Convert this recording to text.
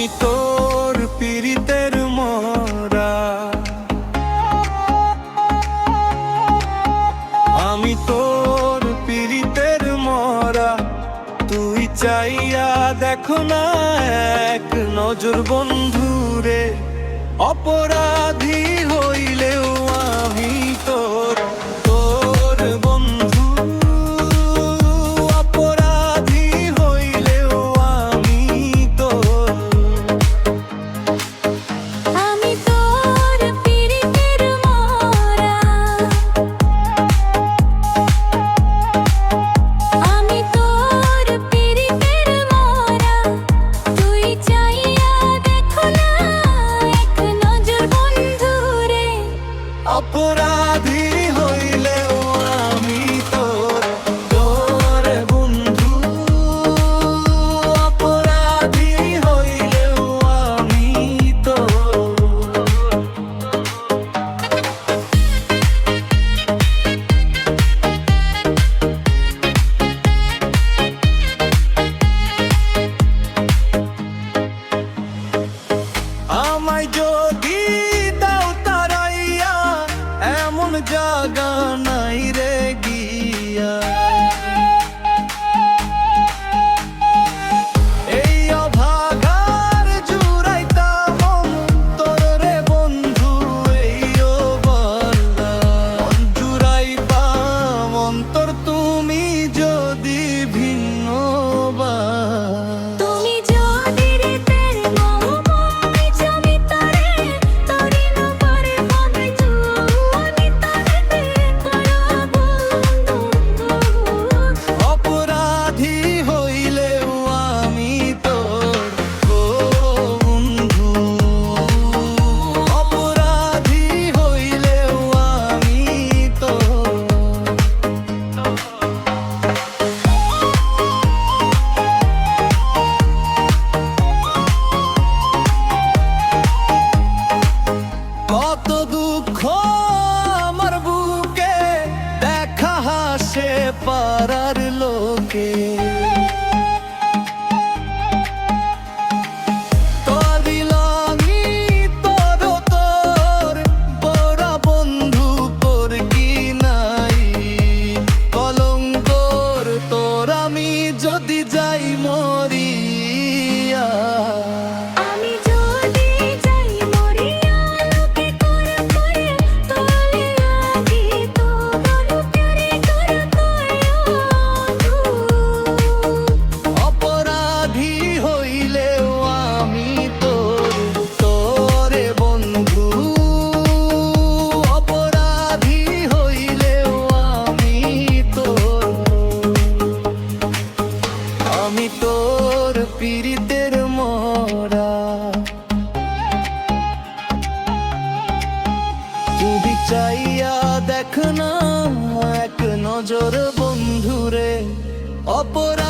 আমি তোর পীড়িতের মরা, আমি তোর পীড়িতের মরা। তুই চাইয়া দেখো না এক নজর বন্ধুরে, অপরাধী হইলেও আমি তোর তোর বন্ধু। অপরাধী হইলেও আমি তোর। আমি তোর পীড়িতের মরা, আমি তোর পীড়িতের মরা। তুই চাইয়া দেখো না এক নজর বন্ধুরে, অপরাধী হইলেও আমি তোর তোর বন্ধু। অপরাধী হইলেও আমি তোর। আমায় যদি দাও তারাইয়া, এমন জাগা নাই রে গিয়া। এই অভাগার জুড়াইতাম অন্তর রে বন্ধু, এই ও বন্দা মন জুড়াইতাম অন্তর, তুমি যদি ভিন্ন বা। তুমি যদি রেতের মৌমাছি ছবি তরে, তরি না পারে মনে জুয়ানি তরে করব বন্ধু। অপরাধী হইলেও আমি তোর গো বন্ধু। অপরাধী হইলেও আমি তোর। কত দুঃখ আমার বুকে, দেখা হাসে পাড়ার লোকে। তোর দিলামি তোর তোর বড়া বন্ধু, তোর কি নাই কলঙ্কর তোর। আমি যদি যাই মরিয়া, আমি যদি যাই মরিয়া, লোকে করে করে তোলে আগে তোর প্যারে করে করো। অপরাধী হইলেও আমি তোর তোরে বন্ধু। অপরাধী হইলেও আমি তোর। আমি তোর পীড়িতের মরা, তুই চাইয়া দেখ না এক নজর বন্ধুরে, অপরাধী